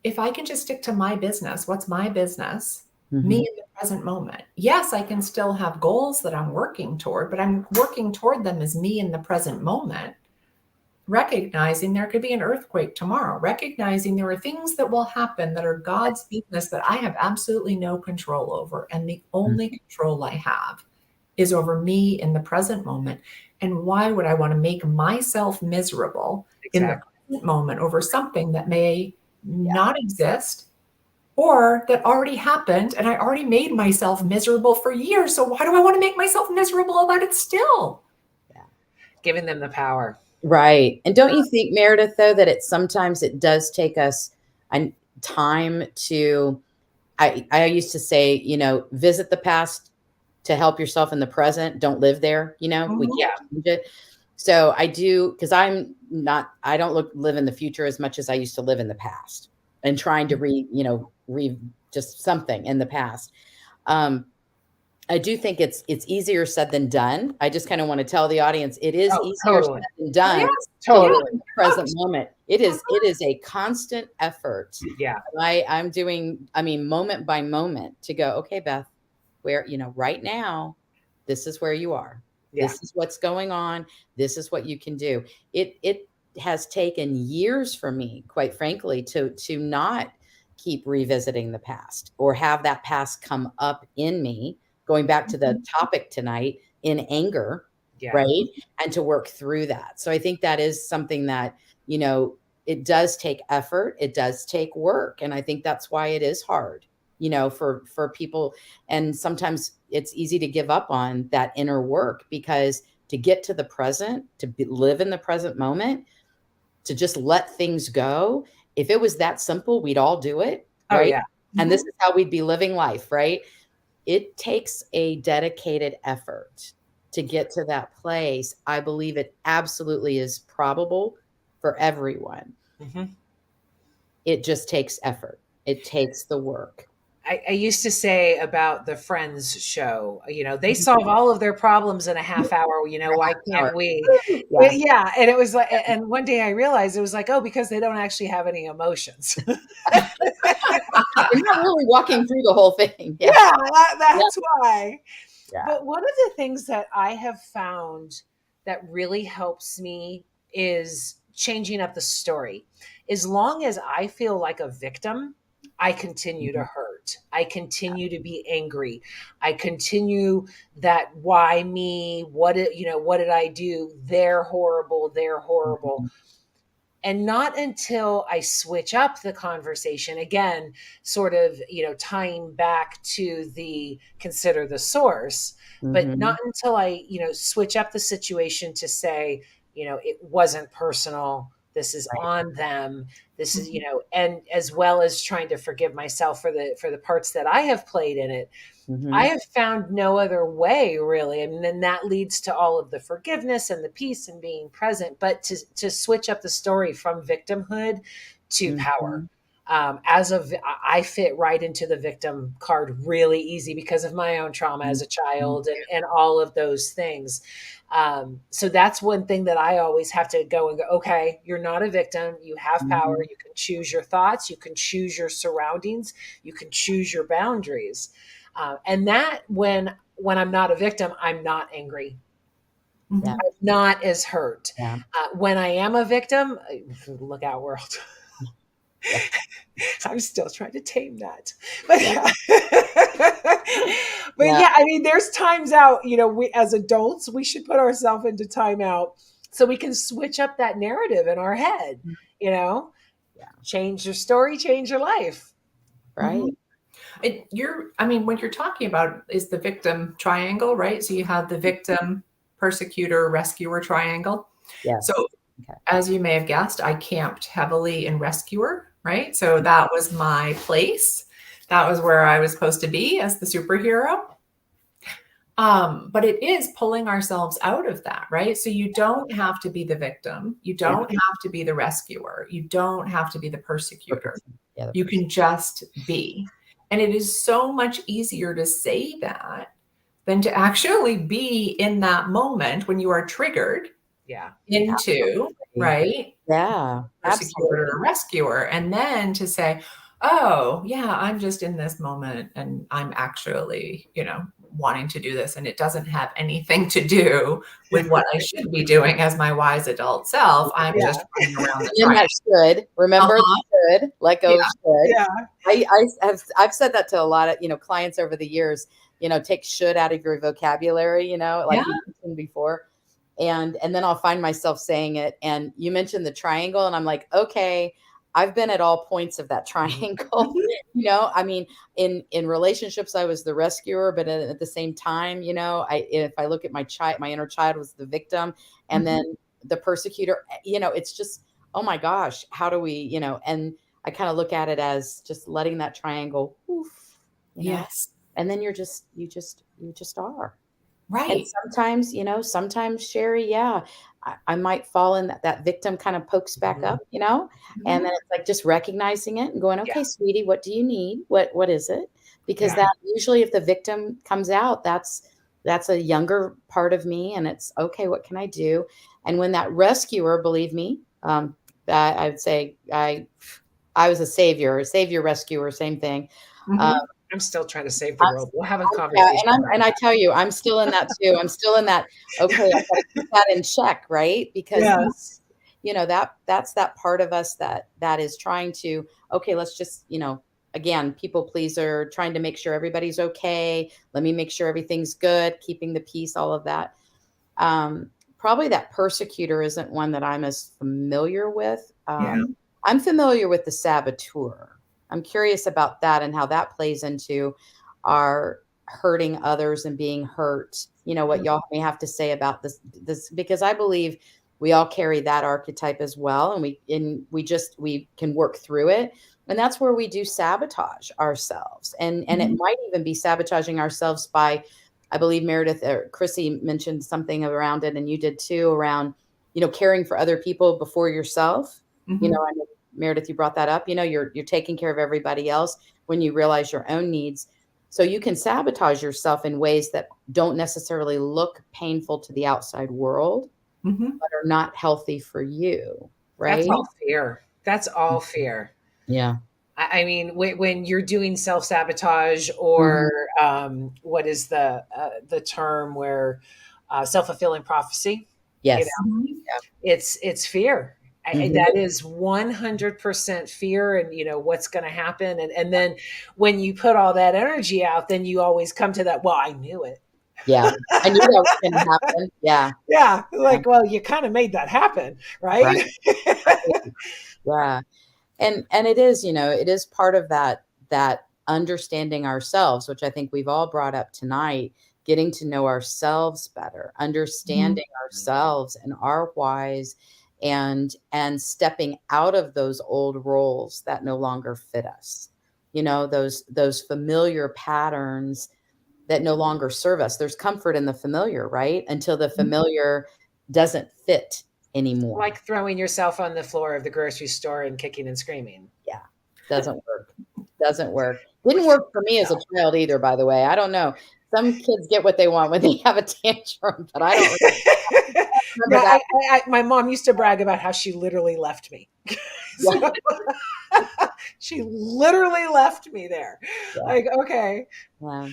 if I can just stick to my business, what's my business? Me in the present moment. Yes, I can still have goals that I'm working toward, but I'm working toward them as me in the present moment, recognizing there could be an earthquake tomorrow, recognizing there are things that will happen that are God's business that I have absolutely no control over. And the only control I have is over me in the present moment. And why would I want to make myself miserable in the present moment over something that may not exist or that already happened, and I already made myself miserable for years? So why do I want to make myself miserable about it still? Giving them the power. Right. And don't you think, Meredith, though, that sometimes it does take us time to, I used to say, visit the past to help yourself in the present. Don't live there. We can't change it. So I do, because I don't live in the future as much as I used to live in the past, and trying to just something in the past. I do think it's easier said than done. I just kind of want to tell the audience it is easier said than done. Yes, totally. In the present moment. It is a constant effort. Yeah. I'm doing, moment by moment to go, okay, Beth, where, right now, this is where you are. Yeah. This is what's going on. This is what you can do. It has taken years for me, quite frankly, to not keep revisiting the past or have that past come up in me, going back to the topic tonight, in anger, right? And to work through that. So I think that is something that, it does take effort. It does take work. And I think that's why it is hard, for people. And sometimes it's easy to give up on that inner work, because to get to the present, to live in the present moment, to just let things go. If it was that simple, we'd all do it. Right? Oh, yeah. And this is how we'd be living life, right? It takes a dedicated effort to get to that place. I believe it absolutely is probable for everyone. It just takes effort. It takes the work. I used to say about the Friends show, they solve all of their problems in a half hour. Why can't we? Yeah. And it was like, and one day I realized it was like, because they don't actually have any emotions. You're not really walking through the whole thing. That's why. Yeah. But one of the things that I have found that really helps me is changing up the story. As long as I feel like a victim, I continue to hurt. hurt. I continue to be angry. I continue that, why me? What did I do? They're horrible. They're horrible. Mhm. And not until I switch up the conversation, again, sort of, tying back to the consider the source, but Mhm. not until I, switch up the situation to say, it wasn't personal. This is Right. on them. This is, Mhm. and as well as trying to forgive myself for the parts that I have played in it. I Mhm. have found no other way, really. I mean, then that leads to all of the forgiveness and the peace and being present, but to switch up the story from victimhood to power. Mhm. I fit right into the victim card really easy because of my own trauma as a Mhm. child and all of those things. So that's one thing that I always have to go and go, okay, you're not a victim. You have power. Mhm. You can choose your thoughts. You can choose your surroundings. You can choose your boundaries. And that when I'm not a victim, I'm not angry. Yeah. Mhm. I'm not as hurt. Yeah. When I am a victim, look out, world. Yeah. I'm still trying to tame that. But Yeah. yeah. But Yeah. yeah, I mean, there's times out, we as adults, we should put ourselves into timeout so we can switch up that narrative in our head, you know? Yeah. Change your story, change your life. Right. What you're talking about is the victim triangle, right? So you have the victim, persecutor, rescuer triangle. So Yes. Okay. as you may have guessed, I camped heavily in rescuer, right? So that was my place. That was where I was supposed to be as the superhero. But it is pulling ourselves out of that, right? So you don't have to be the victim. You Yeah. don't have to be the rescuer. You don't have to be the The persecutor. person. Yeah. The You person. can just be. And it is so much easier to say that than to actually be in that moment when you are triggered Yeah. into, Absolutely. right, Yeah. persecutor or Absolutely. rescuer. And then to say, oh, yeah, I'm just in this moment and I'm actually, wanting to do this. And it doesn't have anything to do with what I should be doing as my wise adult self. I'm Yeah. just running around the And triangle. that should remember Uh-huh. the should let go Yeah. of should. Yeah. I've said that to a lot of clients over the years. Take should out of your vocabulary. Like Yeah. you mentioned before, and then I'll find myself saying it. And you mentioned the triangle, and I'm like, okay, I've been at all points of that triangle. Mhm. I mean, in relationships, I was the rescuer, but at the same time, if I look at my inner child was the victim, and Mhm. then the persecutor. It's just, oh my gosh, how do we, and I kind of look at it as just letting that triangle, poof, Yes. and then you just are. And Right. sometimes Sherry, yeah, I might fall in that victim kind of pokes back Mhm. up, and Mhm. then it's like just recognizing it and going, Yeah. okay, sweetie, what do you need? What is it? Because Yeah. that usually if the victim comes out, that's a younger part of me, and it's okay, what can I do? And when that rescuer, believe me, I would say I was a savior, rescuer, same thing. Um, Mhm. I'm still trying to save the I'm world. We'll have a yeah, conversation about and I that. tell you, I'm still in that too. I'm still in that, okay, I gotta keep that in check, right? Because Yes. that's that part of us that is trying to, okay, let's just, again, people pleaser, trying to make sure everybody's okay. Let me make sure everything's good, keeping the peace, all of that. Probably that persecutor isn't one that I'm as familiar with. Yeah. I'm familiar with the saboteur. I'm curious about that and how that plays into our hurting others and being hurt. What y'all may have to say about this, because I believe we all carry that archetype as well, and we can work through it. And that's where we do sabotage ourselves. And it Mhm. might even be sabotaging ourselves by, I believe Meredith or Chrissy mentioned something around it, and you did too, around, caring for other people before yourself. Mhm. I know, Meredith, you brought that up. You're taking care of everybody else when you realize your own needs. So you can sabotage yourself in ways that don't necessarily look painful to the outside world, Mhm. but are not healthy for you, That's right? all fear. That's all fear. Yeah. I mean, when you're doing self sabotage, or Mhm. what is the term where self fulfilling prophecy? Yes. Mhm. Yeah. It's fear. That is 100% fear and, you know, what's going to happen. And then when you put all that energy out, then you always come to that, well, I knew it. Yeah. I knew that was going to happen. Yeah. Yeah. Like, well, you kind of made that happen, right? Right. Yeah. And it is, you know, it is part of that understanding ourselves, which I think we've all brought up tonight, getting to know ourselves better, understanding ourselves and our whys, and stepping out of those old roles that no longer fit us. You know, those familiar patterns that no longer serve us. There's comfort in the familiar, right? Until the familiar doesn't fit anymore. Like throwing yourself on the floor of the grocery store and kicking and screaming. Yeah. Doesn't work. Doesn't work. Didn't work for me as a child either, by the way. I don't know. Some kids get what they want when they have a tantrum, but I don't remember that. My mom used to brag about how she literally left me. So, she literally left me there. Yeah. Like, okay. Yeah.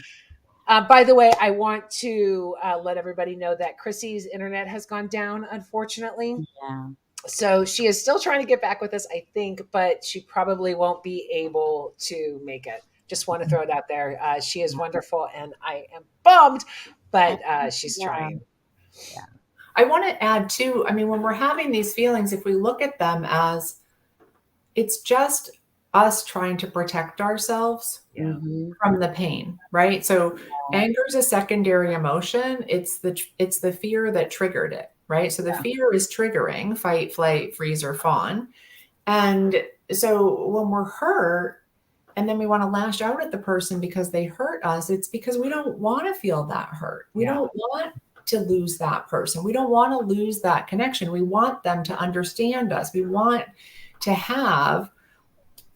By the way, I want to let everybody know that Chrissy's internet has gone down, unfortunately. Yeah. So she is still trying to get back with us, I think, but she probably won't be able to make it. Just want to throw it out there. She is wonderful, and I am bummed, but she's trying. Yeah. I want to add too, I mean, when we're having these feelings, if we look at them as it's just us trying to protect ourselves from the pain, right? So anger is a secondary emotion. It's the fear that triggered it, right? So the fear is triggering fight, flight, freeze, or fawn. And so when we're hurt and then we want to lash out at the person because they hurt us, it's because we don't want to feel that hurt. We don't want to lose that person. We don't want to lose that connection. We want them to understand us. We want to have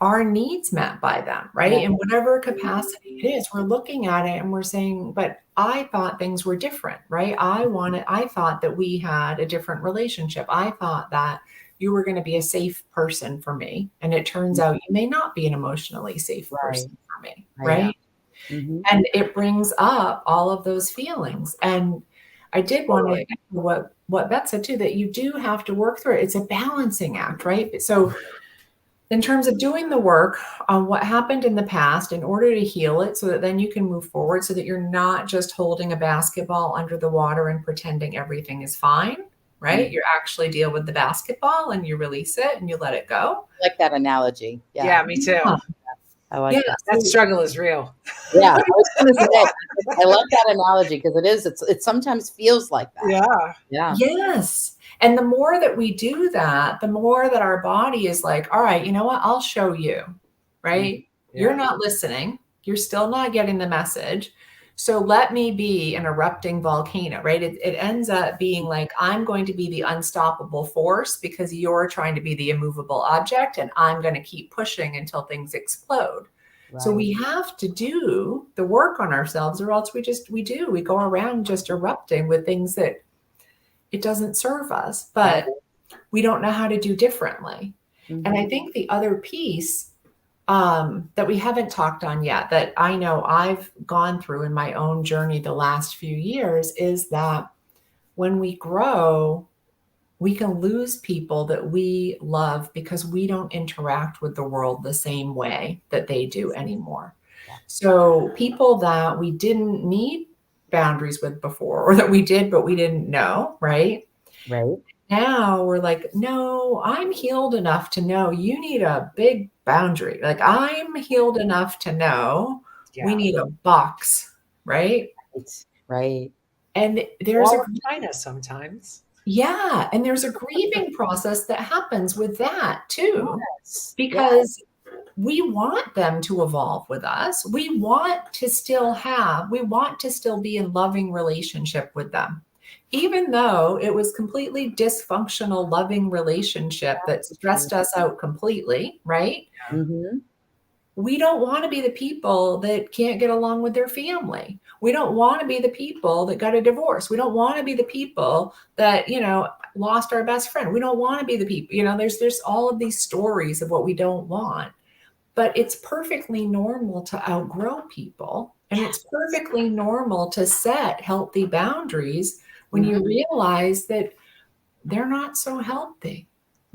our needs met by them, right? In whatever capacity it is, we're looking at it and we're saying, but I thought things were different, right? I thought that we had a different relationship. I thought that you were going to be a safe person for me. And it turns out you may not be an emotionally safe person for me, right? And it brings up all of those feelings. And I did want to echo what Beth said too, that you do have to work through it. It's a balancing act, right? So in terms of doing the work on what happened in the past in order to heal it so that then you can move forward so that you're not just holding a basketball under the water and pretending everything is fine, right? You actually deal with the basketball and you release it and you let it go. I like that analogy. Yeah, me too. I like that struggle is real. Yeah, I was going to say, I love that analogy because it sometimes feels like that. Yeah. Yes. And the more that we do that, the more that our body is like, all right, you know what? I'll show you, right? You're not listening. You're still not getting the message. So let me be an erupting volcano, right? It ends up being like, I'm going to be the unstoppable force because you're trying to be the immovable object, and I'm going to keep pushing until things explode. Right. So we have to do the work on ourselves, or else we go around just erupting with things that it doesn't serve us, but we don't know how to do differently. And I think the other piece that we haven't talked on yet, that I know I've gone through in my own journey the last few years, is that when we grow, we can lose people that we love because we don't interact with the world the same way that they do anymore. So people that we didn't need boundaries with before, or that we did, but we didn't know, right? Right. Now we're like, no, I'm healed enough to know you need a big boundary. Like I'm healed enough to know we need a box, right? Right. And there's kindness sometimes. Yeah. And there's a grieving process that happens with that too, because we want them to evolve with us. We want to still be in loving relationship with them. Even though it was completely dysfunctional, loving relationship that stressed us out completely, right? We don't want to be the people that can't get along with their family. We don't want to be the people that got a divorce. We don't want to be the people that, lost our best friend. We don't want to be the people, there's all of these stories of what we don't want. But it's perfectly normal to outgrow people. And it's perfectly normal to set healthy boundaries when you realize that they're not so healthy,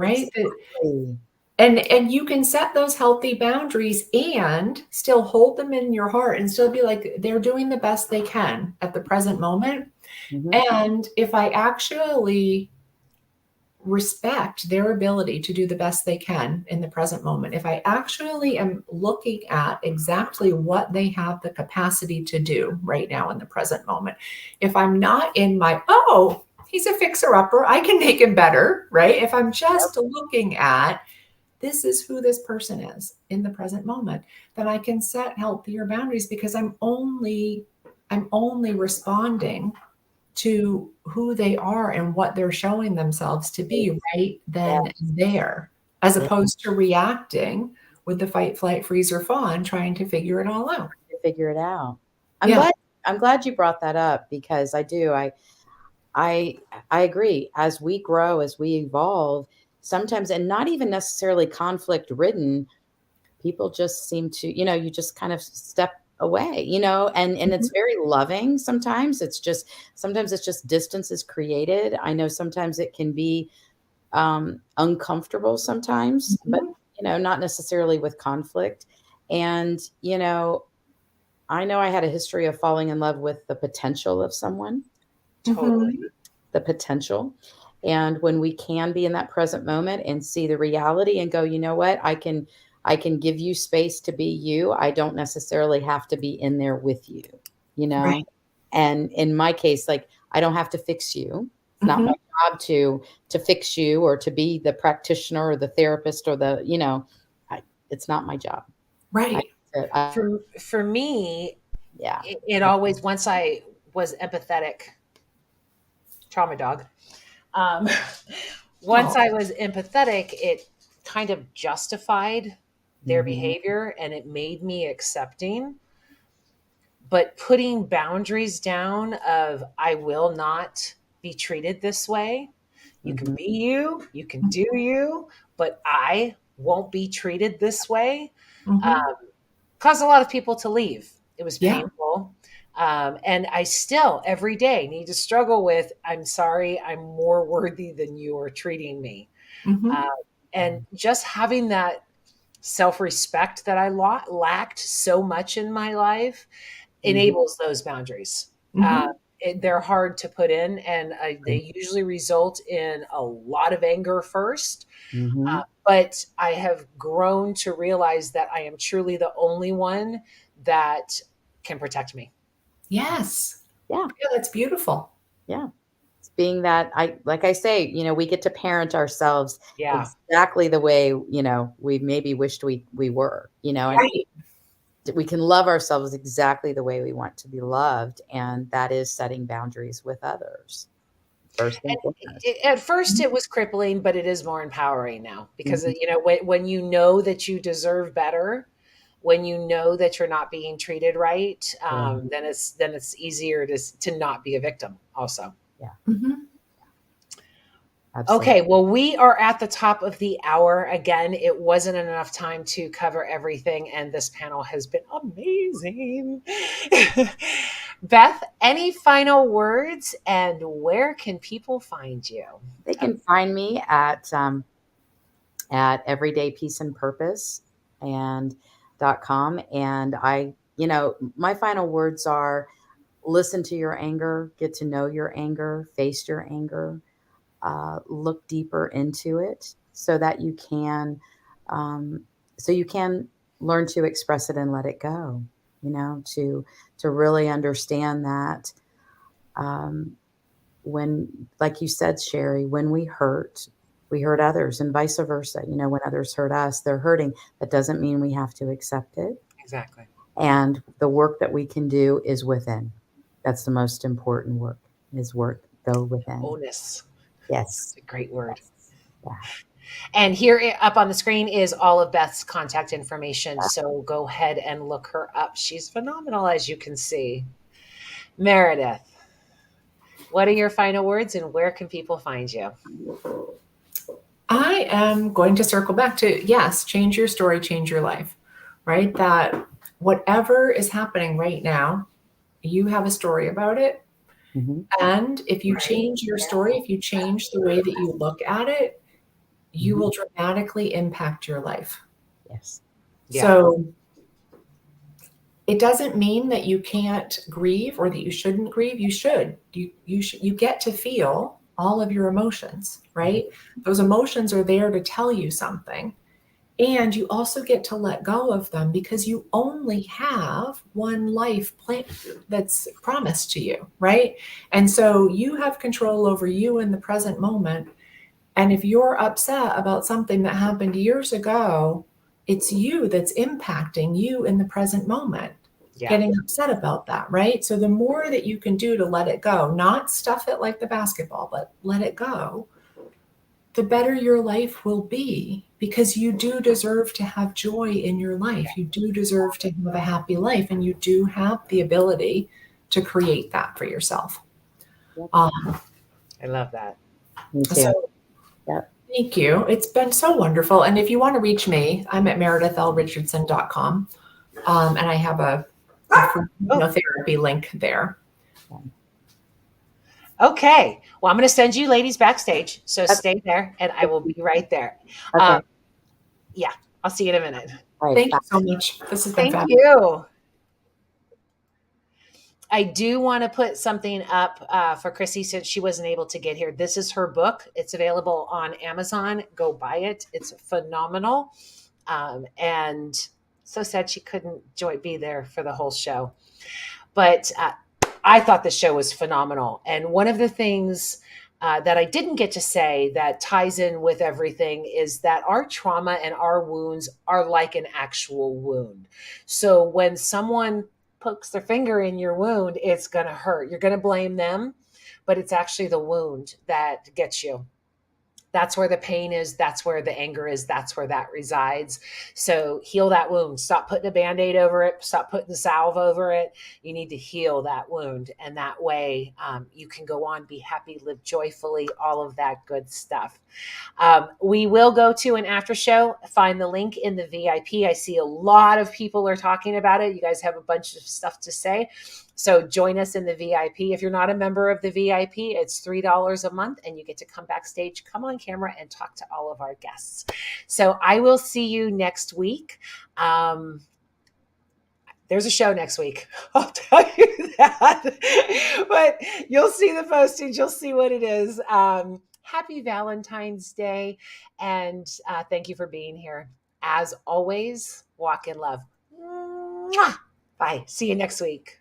right? Exactly. And you can set those healthy boundaries and still hold them in your heart and still be like, they're doing the best they can at the present moment. Mhm. And if I actually respect their ability to do the best they can in the present moment, if I actually am looking at exactly what they have the capacity to do right now in the present moment, if I'm not in my, oh, he's a fixer-upper, I can make him better, right? If I'm just looking at, this is who this person is in the present moment, then I can set healthier boundaries because I'm only responding to who they are and what they're showing themselves to be right then and there, as opposed to reacting with the fight, flight, freeze, or fawn, trying to figure it all out. To figure it out. Yeah. I'm glad you brought that up because I agree. As we grow, as we evolve, sometimes, and not even necessarily conflict ridden, people just seem to, you just kind of step away, and it's very loving. Sometimes it's just distance is created. I know sometimes it can be uncomfortable sometimes, but not necessarily with conflict. And, I know I had a history of falling in love with the potential of someone. Totally. The potential. And when we can be in that present moment and see the reality and go, you know what, I can give you space to be you. I don't necessarily have to be in there with you, Right. And in my case, like, I don't have to fix you. It's not my job to fix you or to be the practitioner or the therapist or it's not my job. Right. For me, Yeah. it always, once I was empathetic, trauma dog. Once I was empathetic, it kind of justified their behavior and it made me accepting. But putting boundaries down of, I will not be treated this way. You can be you, you can do you, but I won't be treated this way. Caused a lot of people to leave. It was Yeah. painful. And I still every day need to struggle with, I'm sorry, I'm more worthy than you are treating me. And just having that self-respect that I lacked so much in my life enables those boundaries. They're hard to put in, and they usually result in a lot of anger first. But I have grown to realize that I am truly the only one that can protect me. Yes. Yeah. Yeah, that's beautiful. Yeah. It's being that like I say, we get to parent ourselves Yeah. exactly the way, we maybe wished we were, and Right. we can love ourselves exactly the way we want to be loved. And that is setting boundaries with others. First and foremost. At first it was crippling, but it is more empowering now because, Mhm. when you know that you deserve better, when you know that you're not being treated right, then it's easier to not be a victim also. Yeah. Mhm. Absolutely. Okay, well, we are at the top of the hour. Again, it wasn't enough time to cover everything, and this panel has been amazing. Beth, any final words, and where can people find you? They can find me at Everyday Peace and Purpose and .com. And my final words are: listen to your anger, get to know your anger, face your anger, look deeper into it so that you can learn to express it and let it go, to really understand that, when, like you said, Sherry, when we hurt others, and vice versa. When others hurt us, they're hurting. That doesn't mean we have to accept it. Exactly. And the work that we can do is within. That's the most important work, is work go within. Onus. Yes. That's a great word. Yeah. And here up on the screen is all of Beth's contact information. So go ahead and look her up. She's phenomenal, as you can see. Meredith, what are your final words, and where can people find you? I am going to circle back to, yes, change your story, change your life, right? That whatever is happening right now, you have a story about it. And if you change your story, if you change the way that you look at it, you will dramatically impact your life. Yes. Yeah. So it doesn't mean that you can't grieve or that you shouldn't grieve. You should. You get to feel all of your emotions, right? Those emotions are there to tell you something. And you also get to let go of them because you only have one life plan that's promised to you, right? And so you have control over you in the present moment. And if you're upset about something that happened years ago, it's you that's impacting you in the present moment, getting upset about that, right? So the more that you can do to let it go, not stuff it like the basketball, but let it go, the better your life will be, because you do deserve to have joy in your life. You do deserve to have a happy life, and you do have the ability to create that for yourself. Yep. I love that. Me too. So Yep. thank you. It's been so wonderful. And if you want to reach me, I'm at meredithlrichardson.com. And I have a therapy link there. Okay. Well, I'm going to send you ladies backstage. So stay there and I will be right there. Okay. Yeah. I'll see you in a minute. All right, Thank bye. you so much. This has been Thank fabulous. you. I do want to put something up for Chrissy since she wasn't able to get here. This is her book. It's available on Amazon. Go buy it. It's phenomenal. And so sad she couldn't be there for the whole show. But I thought the show was phenomenal. And one of the things that I didn't get to say that ties in with everything is that our trauma and our wounds are like an actual wound. So when someone pokes their finger in your wound, it's going to hurt. You're going to blame them, but it's actually the wound that gets you. That's where the pain is. That's where the anger is. That's where that resides. So heal that wound. Stop putting a Band-Aid over it. Stop putting the salve over it. You need to heal that wound. And that way you can go on, be happy, live joyfully, all of that good stuff. We will go to an after show. Find the link in the VIP. I see a lot of people are talking about it. You guys have a bunch of stuff to say. So join us in the VIP. If you're not a member of the VIP, it's $3 a month and you get to come backstage, come on camera and talk to all of our guests. So I will see you next week. There's a show next week. I'll tell you that. But you'll see the postings. You'll see what it is. Happy Valentine's Day. And thank you for being here. As always, walk in love. Mwah! Bye. See you next week.